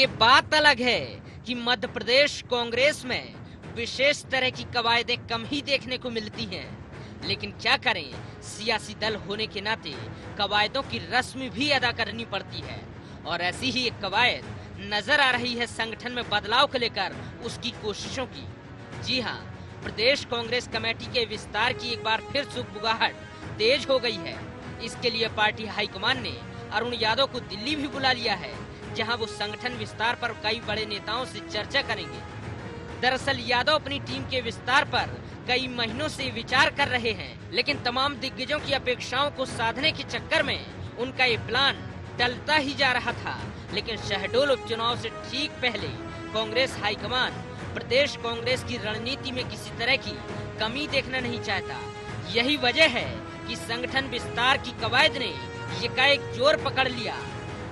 ये बात अलग है कि मध्य प्रदेश कांग्रेस में विशेष तरह की कवायदें कम ही देखने को मिलती हैं, लेकिन क्या करें, सियासी दल होने के नाते कवायदों की रस्म भी अदा करनी पड़ती है। और ऐसी ही एक कवायद नजर आ रही है संगठन में बदलाव को लेकर उसकी कोशिशों की। जी हाँ, प्रदेश कांग्रेस कमेटी के विस्तार की एक बार फिर सुगबुगाहट तेज हो गई है। इसके लिए पार्टी हाईकमान ने अरुण यादव को दिल्ली भी बुला लिया है, जहां वो संगठन विस्तार पर कई बड़े नेताओं से चर्चा करेंगे। दरअसल यादव अपनी टीम के विस्तार पर कई महीनों से विचार कर रहे हैं, लेकिन तमाम दिग्गजों की अपेक्षाओं को साधने के चक्कर में उनका ये प्लान टलता ही जा रहा था। लेकिन शहडोल उपचुनाव से ठीक पहले कांग्रेस हाईकमान प्रदेश कांग्रेस की रणनीति में किसी तरह की कमी देखना नहीं चाहता। यही वजह है कि संगठन विस्तार की कवायद ने एकाएक जोर पकड़ लिया।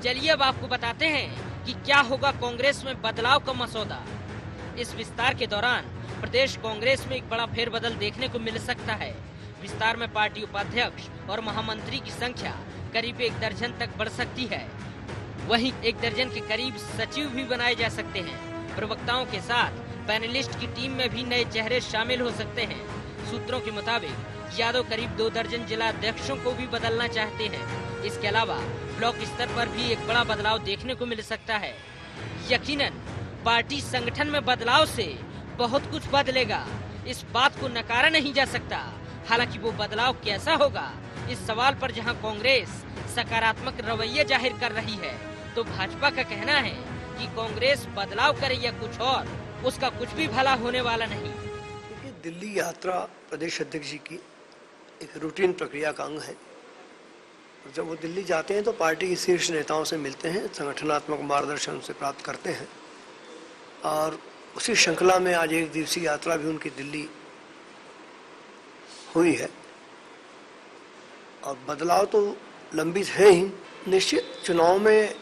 चलिए अब आपको बताते हैं कि क्या होगा कांग्रेस में बदलाव का मसौदा। इस विस्तार के दौरान प्रदेश कांग्रेस में एक बड़ा फेरबदल देखने को मिल सकता है। विस्तार में पार्टी उपाध्यक्ष और महामंत्री की संख्या करीब 1 दर्जन तक बढ़ सकती है। वहीं 1 दर्जन के करीब सचिव भी बनाए जा सकते हैं। प्रवक्ताओं के साथ पैनलिस्ट की टीम में भी नए चेहरे शामिल हो सकते हैं। सूत्रों के मुताबिक यादव करीब 2 दर्जन जिला अध्यक्षों को भी बदलना चाहते हैं। इसके अलावा ब्लॉक स्तर पर भी एक बड़ा बदलाव देखने को मिल सकता है। यकीनन पार्टी संगठन में बदलाव से बहुत कुछ बदलेगा, इस बात को नकारा नहीं जा सकता। हालांकि वो बदलाव कैसा होगा, इस सवाल पर जहां कांग्रेस सकारात्मक रवैया जाहिर कर रही है, तो भाजपा का कहना है कि कांग्रेस बदलाव करे या कुछ और, उसका कुछ भी भला होने वाला नहीं। क्योंकि दिल्ली यात्रा प्रदेश अध्यक्ष जी की एक रूटीन प्रक्रिया का अंग है। जब वो दिल्ली जाते हैं तो पार्टी के शीर्ष नेताओं से मिलते हैं, संगठनात्मक मार्गदर्शन उनसे प्राप्त करते हैं, और उसी श्रृंखला में आज 1 दिवसीय यात्रा भी उनकी दिल्ली हुई है। और बदलाव तो लंबित है ही। निश्चित चुनाव में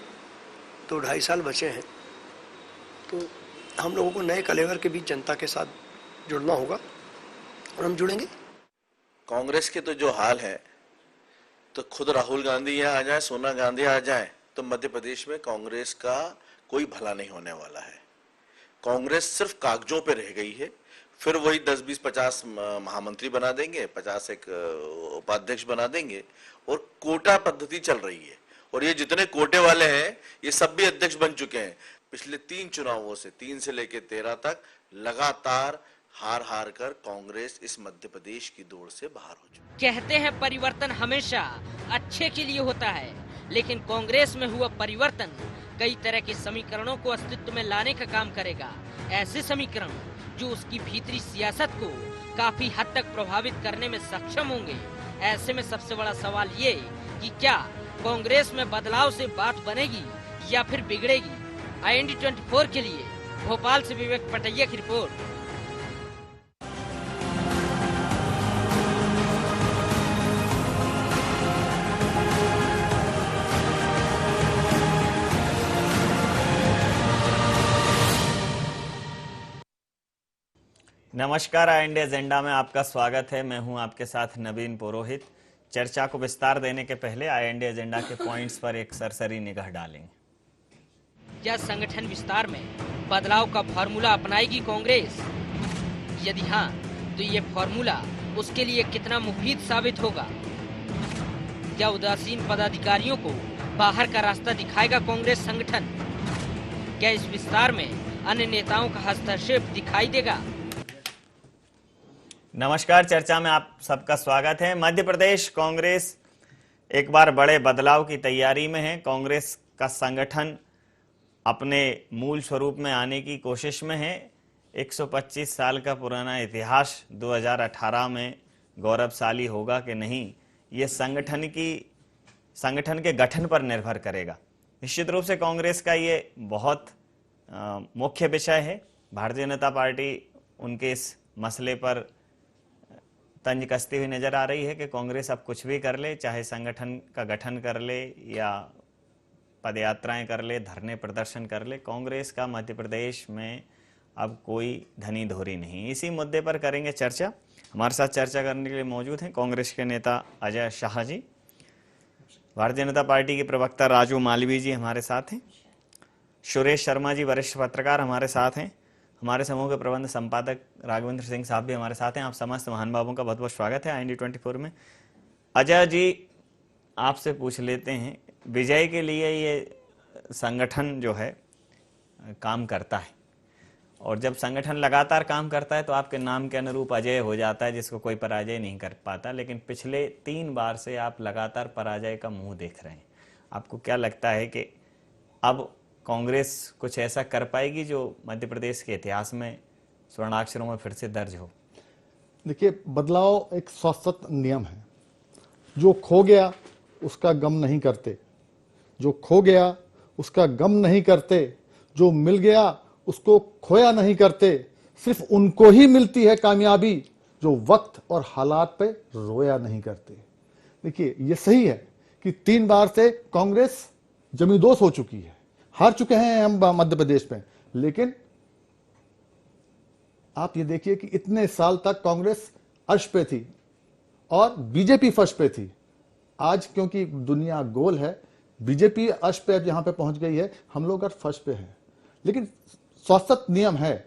तो 2.5 साल बचे हैं, तो हम लोगों को नए कलेवर के बीच जनता के साथ जुड़ना होगा और हम जुड़ेंगे। कांग्रेस के तो जो हाल है, तो खुद राहुल गांधी यहाँ आ जाए, सोनिया गांधी आ जाए, तो मध्य प्रदेश में कांग्रेस का कोई भला नहीं होने वाला है। कांग्रेस सिर्फ कागजों पे रह गई है। फिर वही 10, 20, 50 महामंत्री बना देंगे, 50 एक उपाध्यक्ष बना देंगे, और कोटा पद्धति चल रही है। और ये जितने कोटे वाले हैं, ये सब भी अध्यक्ष बन चुके हैं। पिछले 3 चुनावों से 3 से लेकर 13 तक लगातार हार कर कांग्रेस इस मध्य प्रदेश की दौड़ से बाहर हो चुकी। कहते हैं परिवर्तन हमेशा अच्छे के लिए होता है, लेकिन कांग्रेस में हुआ परिवर्तन कई तरह के समीकरणों को अस्तित्व में लाने का काम करेगा। ऐसे समीकरण जो उसकी भीतरी सियासत को काफी हद तक प्रभावित करने में सक्षम होंगे। ऐसे में सबसे बड़ा सवाल ये कि क्या कांग्रेस में बदलाव से बात बनेगी या फिर बिगड़ेगी। IND 24 के लिए भोपाल से विवेक पटैया की रिपोर्ट। नमस्कार, IND एजेंडा में आपका स्वागत है। मैं हूं आपके साथ नवीन पुरोहित। चर्चा को विस्तार देने के पहले IND एजेंडा के पॉइंट्स पर एक सरसरी निगाह डालेंगे। क्या संगठन विस्तार में बदलाव का फॉर्मूला अपनाएगी कांग्रेस? यदि हाँ, तो ये फॉर्मूला उसके लिए कितना मुफीद साबित होगा? क्या उदासीन पदाधिकारियों को बाहर का रास्ता दिखाएगा कांग्रेस संगठन? क्या इस विस्तार में अन्य नेताओं का हस्तक्षेप दिखाई देगा? नमस्कार, चर्चा में आप सबका स्वागत है। मध्य प्रदेश कांग्रेस एक बार बड़े बदलाव की तैयारी में है। कांग्रेस का संगठन अपने मूल स्वरूप में आने की कोशिश में है। 125 साल का पुराना इतिहास 2018 में गौरवशाली होगा कि नहीं, ये संगठन के गठन पर निर्भर करेगा। निश्चित रूप से कांग्रेस का ये बहुत मुख्य विषय है। भारतीय जनता पार्टी उनके इस मसले पर तंज कसती हुई नजर आ रही है कि कांग्रेस अब कुछ भी कर ले, चाहे संगठन का गठन कर ले या पदयात्राएं कर ले, धरने प्रदर्शन कर ले, कांग्रेस का मध्य प्रदेश में अब कोई धनी धोरी नहीं। इसी मुद्दे पर करेंगे चर्चा। हमारे साथ चर्चा करने के लिए मौजूद हैं कांग्रेस के नेता अजय शाह जी, भारतीय जनता पार्टी के प्रवक्ता राजू मालवीय जी हमारे साथ हैं, सुरेश शर्मा जी वरिष्ठ पत्रकार हमारे साथ हैं, हमारे समूह के प्रबंध संपादक राघवेंद्र सिंह साहब भी हमारे साथ हैं। आप समस्त महानुभावों का बहुत बहुत स्वागत है IND24 में। अजय जी, आपसे पूछ लेते हैं, विजय के लिए ये संगठन जो है काम करता है, और जब संगठन लगातार काम करता है तो आपके नाम के अनुरूप अजय हो जाता है, जिसको कोई पराजय नहीं कर पाता। लेकिन पिछले 3 बार से आप लगातार पराजय का मुंह देख रहे हैं। आपको क्या लगता है कि अब कांग्रेस कुछ ऐसा कर पाएगी जो मध्य प्रदेश के इतिहास में स्वर्णाक्षरों में फिर से दर्ज हो? देखिए, बदलाव एक शाश्वत नियम है। जो खो गया उसका गम नहीं करते, जो खो गया उसका गम नहीं करते, जो मिल गया उसको खोया नहीं करते। सिर्फ उनको ही मिलती है कामयाबी जो वक्त और हालात पे रोया नहीं करते। देखिए, ये सही है कि 3 बार से कांग्रेस जमींदोज हो चुकी है, हार चुके हैं हम मध्य प्रदेश में। लेकिन आप ये देखिए कि इतने साल तक कांग्रेस अर्श पे थी और बीजेपी फर्श पे थी। आज क्योंकि दुनिया गोल है, बीजेपी अर्श पे अब यहां पे पहुंच गई है, हम लोग अर्श फर्श पे हैं। लेकिन शाश्वत नियम है,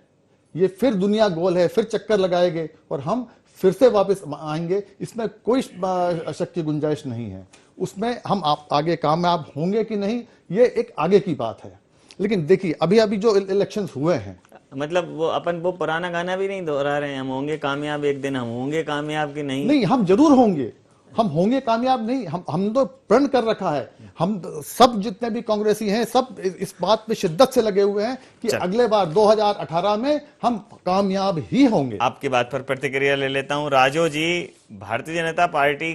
ये फिर दुनिया गोल है, फिर चक्कर लगाएंगे और हम फिर से वापस आएंगे, इसमें कोई शक की गुंजाइश नहीं है। उसमें हम आगे कामयाब होंगे कि नहीं, ये एक आगे की बात है। लेकिन देखिए, अभी अभी जो इलेक्शंस हुए हैं, मतलब वो पुराना गाना भी नहीं दोहरा रहे हैं, हम होंगे कामयाब एक दिन, हम होंगे कामयाब कि नहीं? नहीं, हम जरूर होंगे, हम होंगे कामयाब नहीं, हम तो प्रण कर रखा है। हम सब जितने भी कांग्रेसी हैं सब इस बात पे शिद्दत से लगे हुए हैं कि अगले बार 2018 में हम कामयाब ही होंगे। आपकी बात पर प्रतिक्रिया ले लेता हूं। राजो जी, भारतीय जनता पार्टी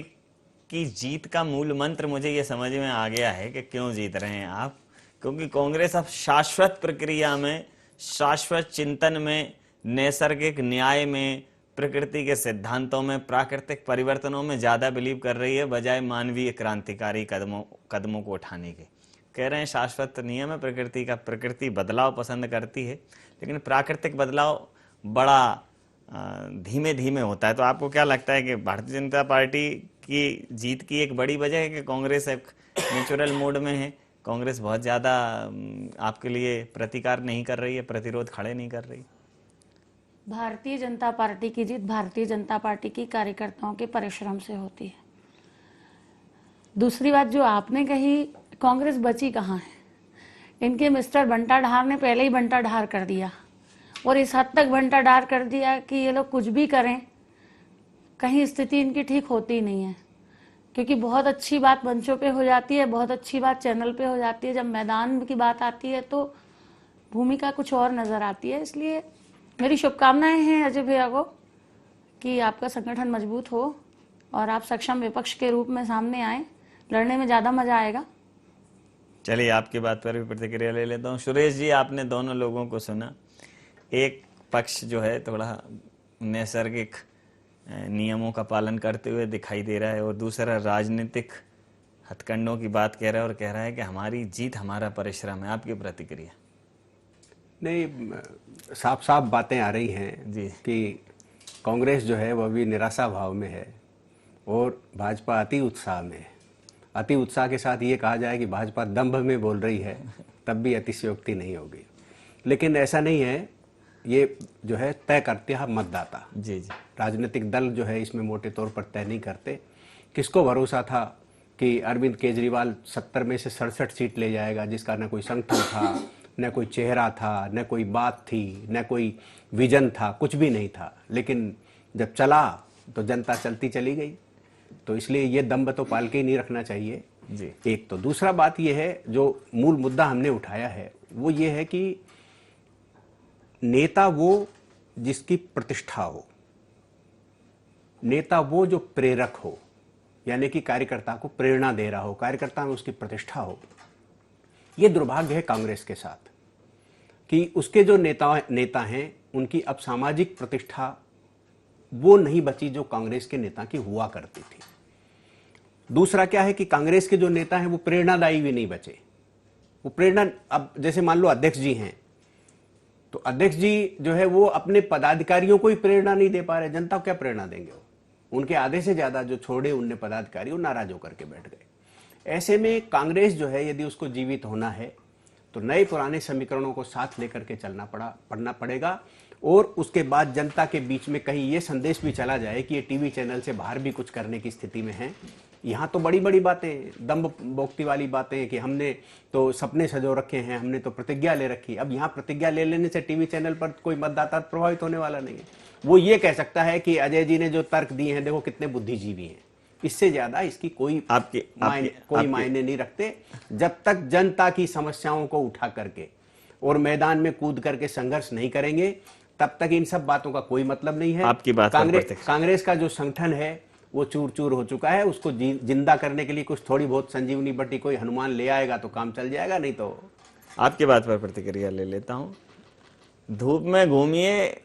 की जीत का मूल मंत्र मुझे ये समझ में आ गया है कि क्यों जीत रहे हैं आप, क्योंकि कांग्रेस अब शाश्वत प्रक्रिया में, शाश्वत चिंतन में, नैसर्गिक न्याय में, प्रकृति के सिद्धांतों में, प्राकृतिक परिवर्तनों में ज्यादा बिलीव कर रही है, बजाय मानवीय क्रांतिकारी कदमों को उठाने के। कह रहे हैं शाश्वत नियम है प्रकृति का, प्रकृति बदलाव पसंद करती है, लेकिन प्राकृतिक बदलाव बड़ा धीमे धीमे होता है। तो आपको क्या लगता है कि भारतीय जनता पार्टी की जीत की एक बड़ी वजह है कि कांग्रेस एक नेचुरल मोड में है, कांग्रेस बहुत ज्यादा आपके लिए प्रतिकार नहीं कर रही है, प्रतिरोध खड़े नहीं कर रही? भारतीय जनता पार्टी की जीत भारतीय जनता पार्टी की कार्यकर्ताओं के परिश्रम से होती है। दूसरी बात जो आपने कही, कांग्रेस बची कहाँ है? इनके मिस्टर बंटा ढार ने पहले ही बंटा ढार कर दिया, और इस हद तक बंटा ढार कर दिया कि ये लोग कुछ भी करें, कहीं स्थिति इनकी ठीक होती नहीं है। क्योंकि बहुत अच्छी बात मंचों पे हो जाती है, बहुत अच्छी बात चैनल पे हो जाती है, जब मैदान की बात आती है तो भूमिका कुछ और नजर आती है। इसलिए मेरी शुभकामनाएं हैं अजय भैया को कि आपका संगठन मजबूत हो और आप सक्षम विपक्ष के रूप में सामने आए, लड़ने में ज्यादा मजा आएगा। चलिए, आपकी बात पर भी प्रतिक्रिया ले लेता हूँ। सुरेश जी, आपने दोनों लोगों को सुना। एक पक्ष जो है थोड़ा नैसर्गिक नियमों का पालन करते हुए दिखाई दे रहा है, और दूसरा राजनीतिक हथकंडों की बात कह रहा है और कह रहा है कि हमारी जीत हमारा परिश्रम है। आपकी प्रतिक्रिया? नहीं, साफ साफ बातें आ रही हैं जी कि कांग्रेस जो है वह भी निराशा भाव में है और भाजपा अति उत्साह में है। अति उत्साह के साथ ये कहा जाए कि भाजपा दंभ में बोल रही है, तब भी अतिशयोक्ति नहीं होगी। लेकिन ऐसा नहीं है, ये जो है तय करते हैं मतदाता। जी जी, राजनीतिक दल जो है इसमें मोटे तौर पर तय नहीं करते। किसको भरोसा था कि अरविंद केजरीवाल 70 में से 67 सीट ले जाएगा, जिसका न कोई संगठन था, न कोई चेहरा था, न कोई बात थी, न कोई विजन था, कुछ भी नहीं था। लेकिन जब चला तो जनता चलती चली गई। तो इसलिए ये दम्भ तो पाल के ही नहीं रखना चाहिए जी। एक तो। दूसरा बात ये है, जो मूल मुद्दा हमने उठाया है वो ये है कि नेता वो जिसकी प्रतिष्ठा हो, नेता वो जो प्रेरक हो, यानी कि कार्यकर्ता को प्रेरणा दे रहा हो, कार्यकर्ता में उसकी प्रतिष्ठा हो। ये दुर्भाग्य है कांग्रेस के साथ कि उसके जो नेता हैं उनकी अब सामाजिक प्रतिष्ठा वो नहीं बची जो कांग्रेस के नेता की हुआ करती थी। दूसरा क्या है कि कांग्रेस के जो नेता हैं वो प्रेरणादायी भी नहीं बचे। वो प्रेरणा, अब जैसे मान लो अध्यक्ष जी हैं, तो अध्यक्ष जी जो है वो अपने पदाधिकारियों को ही प्रेरणा नहीं दे पा रहे, जनता को क्या प्रेरणा देंगे? वो उनके आधे से ज्यादा जो छोड़े उनने पदाधिकारी, वो नाराज होकर के बैठ गए। ऐसे में कांग्रेस जो है यदि उसको जीवित होना है तो नए पुराने समीकरणों को साथ लेकर के पढ़ना पड़ेगा। और उसके बाद जनता के बीच में कहीं ये संदेश भी चला जाए कि ये टीवी चैनल से बाहर भी कुछ करने की स्थिति में हैं। यहाँ तो बड़ी बड़ी बातें, दम्भ बोक्ती वाली बातें कि हमने तो सपने सजो रखे हैं, हमने तो प्रतिज्ञा ले रखी। अब यहाँ प्रतिज्ञा ले लेने से टीवी चैनल पर कोई मतदाता प्रभावित होने वाला नहीं है। वो ये कह सकता है कि अजय जी ने जो तर्क दिए हैं, देखो कितने बुद्धिजीवी हैं। इससे ज्यादा इसकी कोई मायने नहीं रखते। जब तक जनता की समस्याओं को उठा करके और मैदान में कूद करके संघर्ष नहीं करेंगे, तब तक इन सब बातों का कोई मतलब नहीं है। आपकी बात कांग्रेस का जो संगठन है वो चूर चूर हो चुका है। उसको जिंदा करने के लिए कुछ थोड़ी बहुत संजीवनी बट्टी कोई हनुमान ले आएगा तो काम चल जाएगा, नहीं तो। आपकी बात पर प्रतिक्रिया ले लेता हूं। धूप में घूमिए,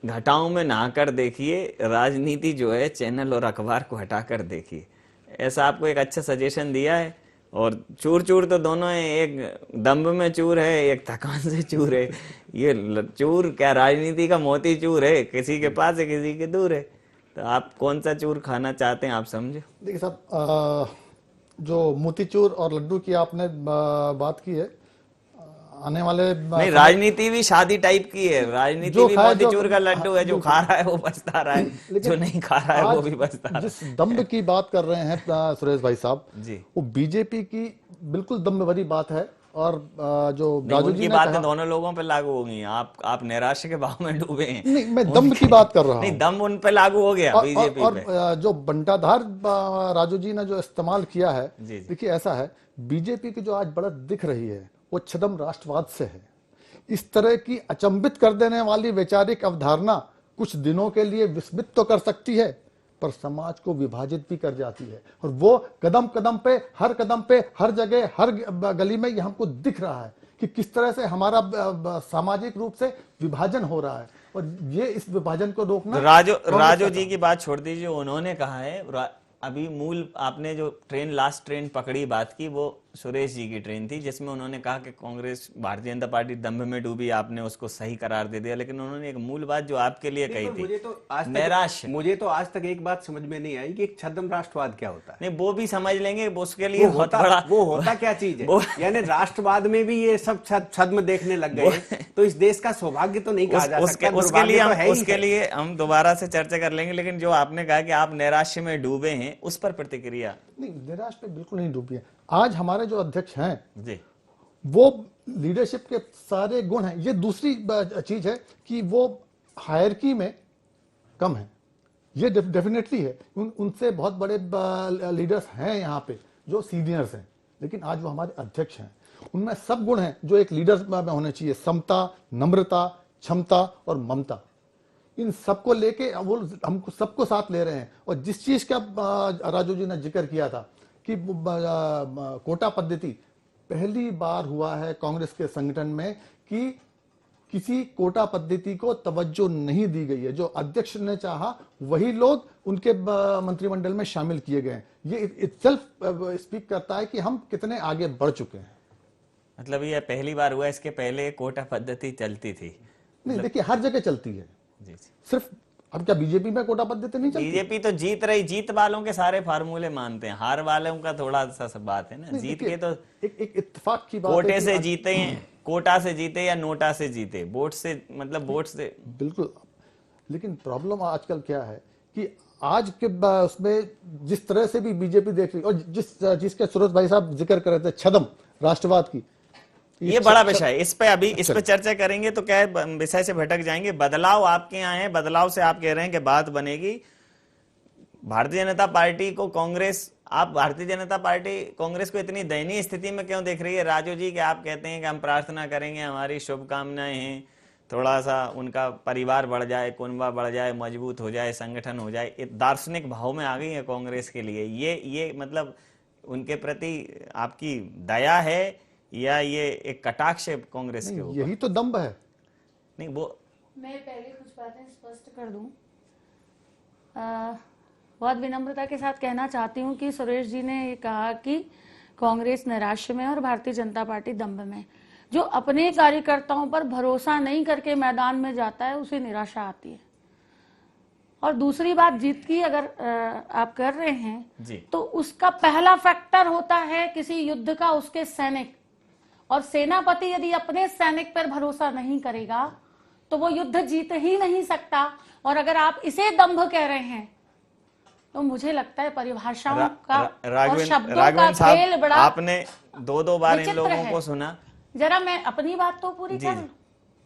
घटाओं में नहाकर देखिए, राजनीति जो है चैनल और अखबार को हटाकर देखिए। ऐसा आपको एक अच्छा सजेशन दिया है। और चूर चूर तो दोनों है, एक दम्भ में चूर है, एक थकान से चूर है। ये चूर क्या राजनीति का मोती चूर है, किसी के पास है किसी के दूर है। तो आप कौन सा चूर खाना चाहते हैं, आप समझे। देखिए साहब, जो मोतीचूर और लड्डू की आपने बात की है, आने वाले नहीं, राजनीति भी शादी टाइप की है। राजनीति भी मोतीचूर का लड्डू है, जो खा रहा है वो पछता रहा है, जो नहीं खा रहा है वो भी पछता रहा है। जिस दम्भ की बात कर रहे हैं सुरेश भाई साहब जी, वो बीजेपी की बिल्कुल दम्भ भरी बात है। और जो राजू जी ने बात दोनों लोगों पे लागू होगी। आप निराशा के भाव में डूबे हैं। नहीं, मैं दम्भ की बात कर रहा हूँ। नहीं, दम उन पे लागू हो गया बीजेपी पे। और जो बंटाधार राजू जी ने जो इस्तेमाल किया है, देखिए ऐसा है, बीजेपी की जो आज बढ़त दिख रही है वो छद्म राष्ट्रवाद से है। इस तरह की अचंभित कर देने वाली वैचारिक अवधारणा कुछ दिनों के लिए विस्मित तो कर सकती है, पर समाज को विभाजित भी कर जाती है। और वो कदम कदम पे, हर जगह, हर गली में ये हमको दिख रहा है कि किस तरह से हमारा सामाजिक रूप से विभाजन हो रहा है। और ये इस विभाजन को रोकना। राजू जी की बात छोड़ दीजिए, उन्होंने कहा है अभी मूल आपने जो लास्ट ट्रेन पकड़ी बात की, वो सुरेश जी की ट्रेन थी, जिसमें उन्होंने कहा कि कांग्रेस, भारतीय जनता पार्टी दंभ में डूबी। आपने उसको सही करार दे दिया, लेकिन उन्होंने एक मूल बात जो आपके लिए कही थी, मुझे तो आज तक एक बात समझ में नहीं आई कि एक छद्म राष्ट्रवाद क्या होता है। नहीं, वो भी समझ लेंगे, उसके लिए वो होता क्या चीज है। यानी राष्ट्रवाद में भी ये सब छद्म देखने लग गए, तो इस देश का सौभाग्य तो नहीं कहा जा सकता। उसके लिए हम दोबारा से चर्चा कर लेंगे। लेकिन जो आपने कहा कि आप नैराश्य में डूबे हैं, उस पर प्रतिक्रिया। नहीं, निराश पे बिल्कुल नहीं डूबी है। आज हमारे जो अध्यक्ष हैं जी, वो लीडरशिप के सारे गुण हैं। ये दूसरी चीज है कि वो हायरकी में कम है, ये डेफिनेटली है। उनसे बहुत बड़े लीडर्स हैं यहाँ पे जो सीनियर्स हैं, लेकिन आज वो हमारे अध्यक्ष हैं। उनमें सब गुण हैं जो एक लीडर में होने चाहिए: समता, नम्रता, क्षमता और ममता। इन सबको लेके वो हमको सबको साथ ले रहे हैं। और जिस चीज का राजू जी ने जिक्र किया था कि कोटा पद्धति, पहली बार हुआ है कांग्रेस के संगठन में कि किसी कोटा पद्धति को तवज्जो नहीं दी गई है। जो अध्यक्ष ने चाहा वही लोग उनके मंत्रिमंडल में शामिल किए गए। ये इटसेल्फ स्पीक करता है कि हम कितने आगे बढ़ चुके हैं। मतलब ये पहली बार हुआ, इसके पहले कोटा पद्धति चलती थी? नहीं, देखिए हर जगह चलती है। जी, सिर्फ अब क्या बीजेपी में कोटा पद्धति नहीं चलती? बीजेपी तो जीत वालों के सारे फार्मूले मानते हैं, हार वालों का थोड़ा सा सब बात है ना। जीत के तो एक इत्तेफाक की बात कोटे से जीते हैं, कोटा से जीते या नोटा से जीते, वोट से, मतलब वोट से। बिल्कुल। लेकिन प्रॉब्लम आजकल क्या है कि आज के उसमें जिस तरह से भी बीजेपी देख रही, और जिस जिसके सुरेश भाई साहब जिक्र कर रहे थे छद्म राष्ट्रवाद की, ये बड़ा विषय है। इस पे चर्चा करेंगे तो क्या विषय से भटक जाएंगे। बदलाव आपके यहाँ है, बदलाव से आप कह रहे हैं कि बात बनेगी। भारतीय जनता पार्टी को कांग्रेस, आप भारतीय जनता पार्टी कांग्रेस को इतनी दयनीय स्थिति में क्यों देख रही है राजू जी? कि आप कहते हैं कि हम प्रार्थना करेंगे, हमारी शुभकामनाएं हैं, थोड़ा सा उनका परिवार बढ़ जाए, कुनबा बढ़ जाए, मजबूत हो जाए, संगठन हो जाए। एक दार्शनिक भाव में आ गई है कांग्रेस के लिए। ये मतलब उनके प्रति आपकी दया है या ये एक कटाक्ष है कांग्रेस के ऊपर? यही तो दम्भ है। नहीं, वो मैं पहले कुछ बातें स्पष्ट कर दूं। बहुत विनम्रता के साथ कहना चाहती हूं कि सुरेश जी ने ये कहा कि कांग्रेस निराशा में और भारतीय जनता पार्टी दम्भ में। जो अपने कार्यकर्ताओं पर भरोसा नहीं करके मैदान में जाता है, उसे निराशा आती है। और दूसरी बात, जीत की अगर आप कर रहे हैं जी, तो उसका पहला फैक्टर होता है किसी युद्ध का उसके सैनिक, और सेनापति यदि अपने सैनिक पर भरोसा नहीं करेगा तो वो युद्ध जीत ही नहीं सकता। और अगर आप इसे दंभ कह रहे हैं तो मुझे लगता है परिभाषाओं का और शब्दों का खेल बड़ा आपने दो बार इन विचित्र लोगों है। को सुना। जरा मैं अपनी बात तो पूरी कर लूं।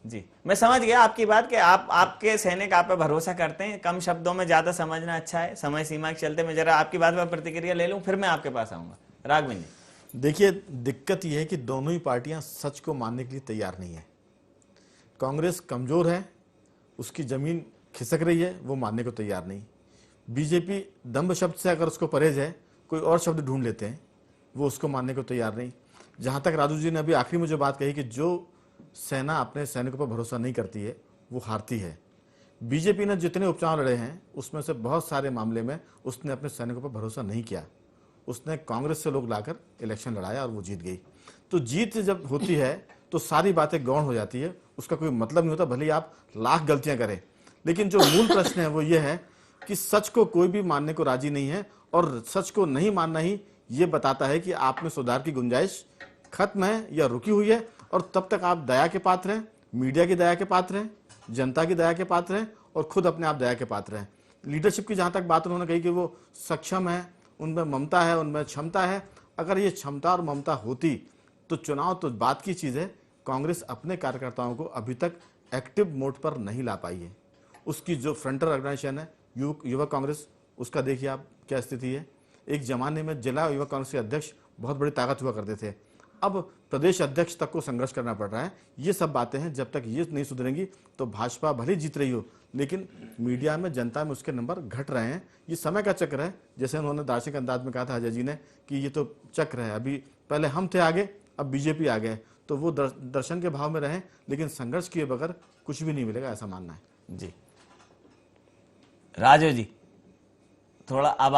जी, मैं समझ गया आपकी बात कि आपके सैनिक आप पे भरोसा करते हैं। कम शब्दों में ज्यादा समझना अच्छा है। समय सीमा के चलते मैं जरा आपकी बात पर प्रतिक्रिया ले लूं, फिर मैं आपके पास आऊंगा। राघवेंद्र जी, देखिए, दिक्कत यह है कि दोनों ही पार्टियां सच को मानने के लिए तैयार नहीं है। कांग्रेस कमजोर है, उसकी जमीन खिसक रही है, वो मानने को तैयार नहीं। बीजेपी दम्भ शब्द से अगर उसको परहेज है, कोई और शब्द ढूंढ लेते हैं, वो उसको मानने को तैयार नहीं। जहां तक राजू जी ने अभी आखिरी में जो बात कही कि जो सेना अपने सैनिकों पर भरोसा नहीं करती है वो हारती है। बीजेपी ने जितने उपचुनाव लड़े हैं उसमें से बहुत सारे मामले में उसने अपने सैनिकों पर भरोसा नहीं किया। उसने कांग्रेस से लोग लाकर इलेक्शन लड़ाया और वो जीत गई। तो जीत जब होती है तो सारी बातें गौण हो जाती है, उसका कोई मतलब नहीं होता, भले ही आप लाख गलतियां करें। लेकिन जो मूल प्रश्न है वो ये है कि सच को कोई भी मानने को राजी नहीं है, और सच को नहीं मानना ही ये बताता है कि आप में सुधार की गुंजाइश खत्म है या रुकी हुई है। और तब तक आप दया के पात्र हैं, मीडिया की दया के पात्र हैं, जनता की दया के पात्र हैं, और खुद अपने आप दया के पात्र हैं। लीडरशिप की जहां तक बात उन्होंने कही कि वो सक्षम है, उनमें ममता है, उनमें क्षमता है, अगर ये क्षमता और ममता होती तो चुनाव तो बात की चीज है। कांग्रेस अपने कार्यकर्ताओं को अभी तक एक्टिव मोड पर नहीं ला पाई है। उसकी जो फ्रंटल ऑर्गेनाइजेशन है युवा कांग्रेस, उसका देखिए आप क्या स्थिति है। एक जमाने में जिला युवा कांग्रेस के अध्यक्ष बहुत बड़ी ताकत हुआ करते थे, अब प्रदेश अध्यक्ष तक को संघर्ष करना पड़ रहा है। ये सब बातें हैं, जब तक ये नहीं सुधरेंगी तो भाजपा भले जीत रही हो, लेकिन मीडिया में, जनता में उसके नंबर घट रहे हैं। ये समय का चक्र है। जैसे उन्होंने दार्शनिक अंदाज में कहा था अजय जी ने कि ये तो चक्र है, अभी पहले हम थे आगे, अब बीजेपी आ गए, तो वो दर्शन के भाव में रहें, लेकिन संघर्ष किए बगैर कुछ भी नहीं मिलेगा, ऐसा मानना है। जी राजू जी, थोड़ा अब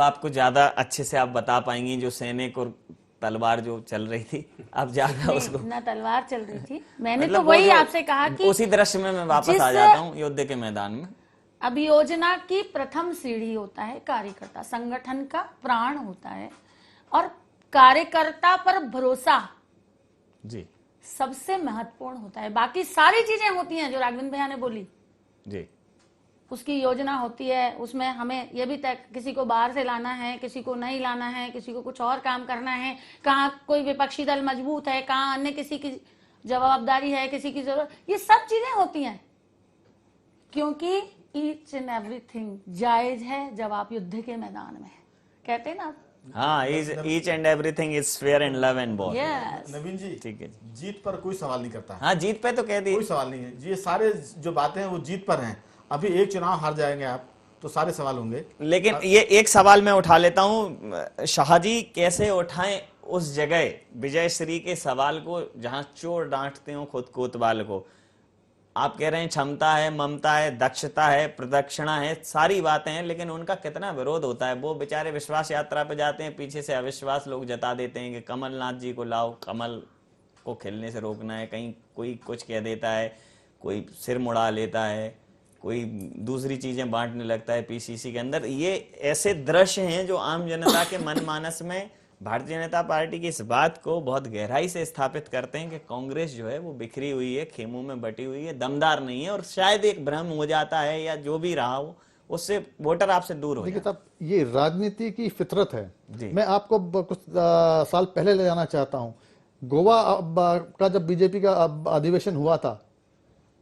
आपको ज्यादा अच्छे से आप बता पाएंगी जो सैनिक और तलवार जो चल रही थी, अब ज्यादा उसको ना तलवार चल रही थी। मैंने मतलब तो वही वो आपसे कहा कि उसी दृश्य में मैं वापस आ जाता हूँ युद्ध के मैदान में। अभियोजना की प्रथम सीढ़ी होता है कार्यकर्ता, संगठन का प्राण होता है, और कार्यकर्ता पर भरोसा जी सबसे महत्वपूर्ण होता है। बाकी सारी चीजें होती हैं जो राघवेंद्र भैया ने बोली, जी उसकी योजना होती है, उसमें हमें यह भी तय किसी को बाहर से लाना है, किसी को नहीं लाना है, किसी को कुछ और काम करना है, कहाँ कोई विपक्षी दल मजबूत है, कहाँ अन्य किसी की जवाबदारी है, किसी की जरूरत, ये सब चीजें होती हैं। क्योंकि ईच एंड एवरीथिंग जायज है जब आप युद्ध के मैदान में, कहते हैं ना। हाँ, each and everything is fair in love and war. Yes, Naveen ji, ठीक है, जीत पर कोई सवाल नहीं करता है। हाँ जीत पे तो कह दी, कोई सवाल नहीं है। ये सारे जो बातें हैं वो जीत पर हैं। अभी एक चुनाव हार जाएंगे आप तो सारे सवाल होंगे। लेकिन ये एक सवाल मैं उठा लेता हूं, शाहजी कैसे उठाएं उस जगह विजय श्री के सवाल को जहां चोर डांटते हो खुद कोतवाल को। आप कह रहे हैं क्षमता है, ममता है, दक्षता है, प्रदक्षिणा है, सारी बातें हैं, लेकिन उनका कितना विरोध होता है। वो बेचारे विश्वास यात्रा पे जाते हैं, पीछे से अविश्वास लोग जता देते हैं कि कमलनाथ जी को लाओ, कमल को खिलने से रोकना है। कहीं कोई कुछ कह देता है, कोई सिर मुड़ा लेता है, कोई दूसरी चीजें बांटने लगता है पीसीसी के अंदर। ये ऐसे दृश्य हैं जो आम जनता के मन मानस में भारतीय जनता पार्टी की इस बात को बहुत गहराई से स्थापित करते हैं कि कांग्रेस जो है वो बिखरी हुई है, खेमों में बटी हुई है, दमदार नहीं है, और शायद एक भ्रम हो जाता है या जो भी रहा हो उससे वोटर आपसे दूर हो देखिए जाता है। साहब, ये राजनीति की फितरत है। जी। मैं आपको कुछ साल पहले ले जाना चाहता हूँ। गोवा का जब बीजेपी का अधिवेशन हुआ था,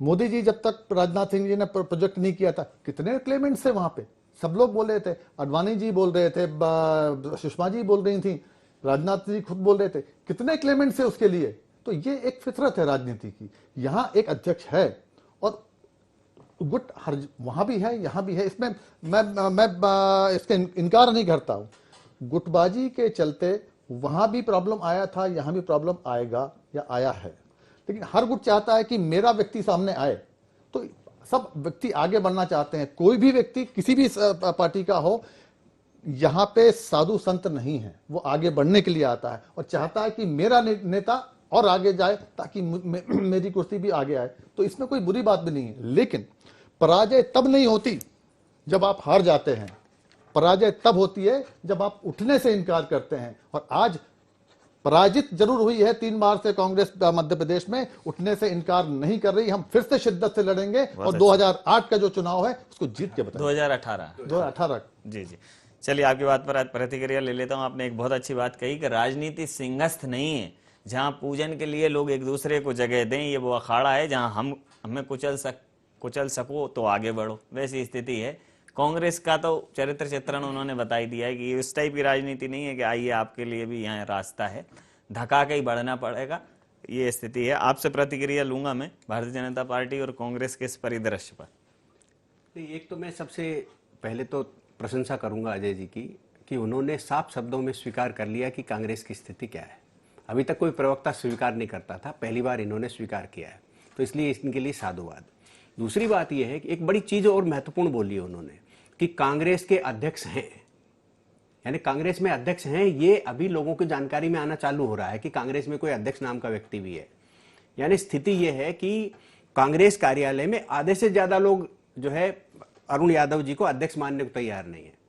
मोदी जी जब तक राजनाथ सिंह जी ने प्रोजेक्ट नहीं किया था, कितने क्लेमेंट्स थे वहां पे, सब लोग बोल रहे थे, अडवाणी जी बोल रहे थे, सुषमा जी बोल रही थी, राजनाथ जी खुद बोल रहे थे, कितने क्लेमेंट्स थे उसके लिए। तो ये एक फितरत है राजनीति की। यहाँ एक अध्यक्ष है और गुट हर वहां भी है, यहाँ भी है, इसमें मैं इसका इनकार नहीं करता हूँ। गुटबाजी के चलते वहां भी प्रॉब्लम आया था, यहाँ भी प्रॉब्लम आएगा या आया है, लेकिन हर गुट चाहता है कि मेरा व्यक्ति सामने आए। तो सब व्यक्ति आगे बढ़ना चाहते हैं, कोई भी व्यक्ति किसी भी पार्टी का हो, यहाँ पे साधु संत नहीं है, वो आगे बढ़ने के लिए आता है और चाहता है कि मेरा नेता और आगे जाए ताकि मेरी कुर्सी भी आगे आए। तो इसमें कोई बुरी बात भी नहीं है, लेकिन पराजय तब नहीं होती जब आप हार जाते हैं, पराजय तब होती है जब आप उठने से इनकार करते हैं। और आज पराजित जरूर हुई है 3 बार से कांग्रेस मध्य प्रदेश में, उठने से इनकार नहीं कर रही। हम फिर से शिद्दत से लड़ेंगे और 2008 का जो चुनाव है उसको जीत के बताएंगे। 2018 जी जी। चलिए, आपकी बात पर आज प्रतिक्रिया ले लेता हूं। आपने एक बहुत अच्छी बात कही कि राजनीति सिंहस्थ नहीं है जहां पूजन के लिए लोग एक दूसरे को जगह दें। ये वो अखाड़ा है जहां हमें कुचल सको तो आगे बढ़ो, वैसी स्थिति है। कांग्रेस का तो चरित्र चित्रण उन्होंने बता ही दिया है कि इस टाइप की राजनीति नहीं है कि आइए आपके लिए भी यहाँ रास्ता है, धक्का के ही बढ़ना पड़ेगा, ये स्थिति है। आपसे प्रतिक्रिया लूंगा मैं भारतीय जनता पार्टी और कांग्रेस के इस परिदृश्य पर। एक तो मैं सबसे पहले तो प्रशंसा करूंगा अजय जी की कि उन्होंने साफ शब्दों में स्वीकार कर लिया कि कांग्रेस की स्थिति क्या है। अभी तक कोई प्रवक्ता स्वीकार नहीं करता था, पहली बार इन्होंने स्वीकार किया है, तो इसलिए इनके लिए साधुवाद। दूसरी बात यह है कि एक बड़ी चीज और महत्वपूर्ण बोली है उन्होंने कि कांग्रेस के अध्यक्ष हैं, यानी कांग्रेस में अध्यक्ष हैं। ये अभी लोगों की जानकारी में आना चालू हो रहा है कि कांग्रेस में कोई अध्यक्ष नाम का व्यक्ति भी है। यानी स्थिति यह है कि कांग्रेस कार्यालय में आधे से ज्यादा लोग जो है अरुण यादव जी को अध्यक्ष मानने को तैयार नहीं है।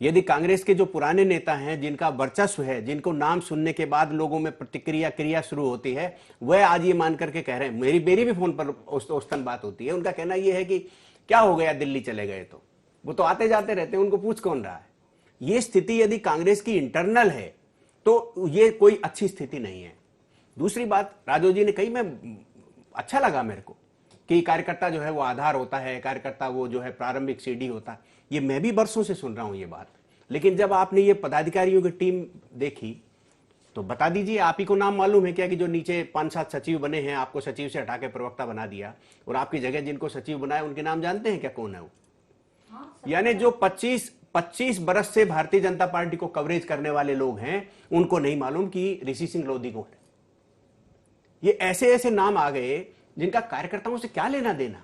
यदि कांग्रेस के जो पुराने नेता हैं, जिनका वर्चस्व है, जिनको नाम सुनने के बाद लोगों में प्रतिक्रिया क्रिया शुरू होती है, वह आज ये मान करके कह रहे हैं, मेरी भी फोन पर औसतन बात होती है, उनका कहना यह है कि क्या हो गया, दिल्ली चले गए तो वो तो आते जाते रहते हैं, उनको पूछ कौन रहा है। ये स्थिति यदि कांग्रेस की इंटरनल है तो ये कोई अच्छी स्थिति नहीं है। दूसरी बात राजू जी ने कही, मैं अच्छा लगा मेरे को कि कार्यकर्ता जो है वो आधार होता है, कार्यकर्ता वो जो है प्रारंभिक सीढ़ी होता है। ये मैं भी बरसों से सुन रहा हूं ये बात, लेकिन जब आपने ये पदाधिकारियों की टीम देखी तो बता दीजिए, आप ही को नाम मालूम है क्या कि जो नीचे 5-7 सचिव बने हैं, आपको सचिव से हटा के प्रवक्ता बना दिया, और आपकी जगह जिनको सचिव बनाया उनके नाम जानते हैं क्या, कौन है वो? यानी जो 25 बरस से भारतीय जनता पार्टी को कवरेज करने वाले लोग हैं, उनको नहीं मालूम कि ऋषि सिंह लोधी को है। ये ऐसे ऐसे नाम आ गए जिनका कार्यकर्ताओं से क्या लेना देना।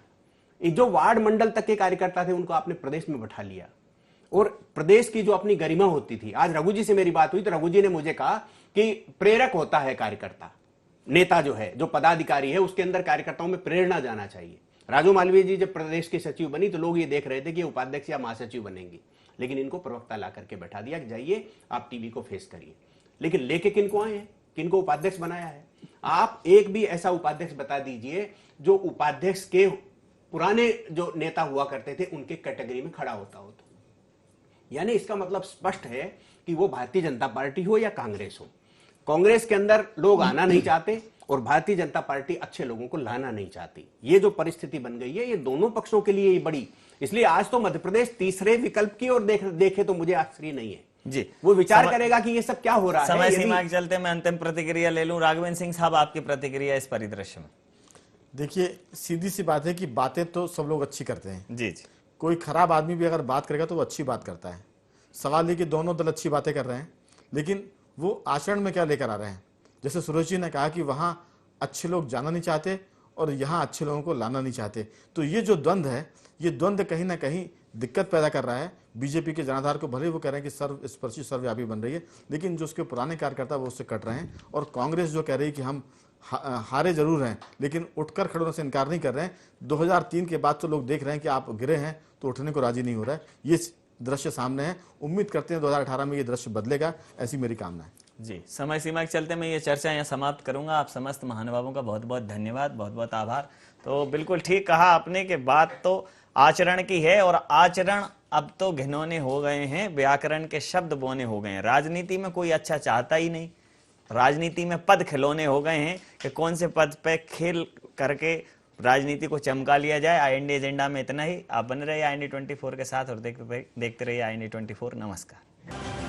जो वार्ड मंडल तक के कार्यकर्ता थे उनको आपने प्रदेश में बैठा लिया, और प्रदेश की जो अपनी गरिमा होती थी। आज रघु जी से मेरी बात हुई तो रघु जी ने मुझे कहा कि प्रेरक होता है कार्यकर्ता, नेता जो है, जो पदाधिकारी है, उसके अंदर कार्यकर्ताओं में प्रेरणा जाना चाहिए। राजू मालवीय जी जब प्रदेश के सचिव बनी तो लोग ये देख रहे थे कि उपाध्यक्ष या महासचिव बनेंगी, लेकिन इनको प्रवक्ता ला करके बैठा दिया कि जाइए आप टीवी को फेस करिए। लेकिन लेके किनको आए हैं, किनको उपाध्यक्ष बनाया है? आप एक भी ऐसा उपाध्यक्ष बता दीजिए जो उपाध्यक्ष के पुराने जो नेता हुआ करते थे उनके कैटेगरी में खड़ा होता हो तो। यानी इसका मतलब स्पष्ट है कि वो भारतीय जनता पार्टी हो या कांग्रेस हो, कांग्रेस के अंदर लोग आना नहीं चाहते और भारतीय जनता पार्टी अच्छे लोगों को लाना नहीं चाहती। ये जो परिस्थिति बन गई है, ये दोनों पक्षों के लिए बड़ी, इसलिए आज तो मध्य प्रदेश तीसरे विकल्प की ओर देखे तो मुझे आश्चर्य नहीं है जी। वो विचार करेगा कि ये सब क्या हो रहा है। समय सीमा के चलते मैं अंतिम प्रतिक्रिया ले लूं। राघवेंद्र सिंह साहब, आपकी प्रतिक्रिया इस परिदृश्य में? देखिए, सीधी सी बात है कि बातें तो सब लोग अच्छी करते हैं जी जी। कोई खराब आदमी भी अगर बात करेगा तो वो अच्छी बात करता है। सवाल ये कि दोनों दल अच्छी बातें कर रहे हैं, लेकिन वो आचरण में क्या लेकर आ रहे हैं। जैसे सुरेश जी ने कहा कि वहां अच्छे लोग जाना नहीं चाहते और यहाँ अच्छे लोगों को लाना नहीं चाहते, तो ये जो द्वंद्व है, ये द्वंद्व कहीं ना कहीं दिक्कत पैदा कर रहा है बीजेपी के जनाधार को। भले वो कह रहे हैं कि सर्वस्पर्शी सर्वव्यापी बन रही है, लेकिन जो उसके पुराने कार्यकर्ता वो उससे कट रहे हैं। और कांग्रेस जो कह रही है कि हम हारे जरूर हैं लेकिन उठकर खड़े होने से इनकार नहीं कर रहे हैं। 2003 के बाद तो लोग देख रहे हैं कि आप गिरे हैं तो उठने को राजी नहीं हो रहा है। ये दृश्य सामने है। उम्मीद करते हैं 2018 में ये दृश्य बदलेगा, ऐसी मेरी कामना है जी। समय सीमा के चलते मैं ये चर्चा यहाँ समाप्त करूंगा। आप समस्त महानुभावों का बहुत बहुत धन्यवाद, बहुत बहुत आभार। तो बिल्कुल ठीक कहा आपने कि बात तो आचरण की है, और आचरण अब तो घिनौने हो गए हैं, व्याकरण के शब्द बोने हो गए हैं। राजनीति में कोई अच्छा चाहता ही नहीं, राजनीति में पद खिलौने हो गए हैं कि कौन से पद पे खेल करके राजनीति को चमका लिया जाए। IND एजेंडा में इतना ही। आप बने रहिए IND 24 के साथ और देखते रहिए IND 24। नमस्कार।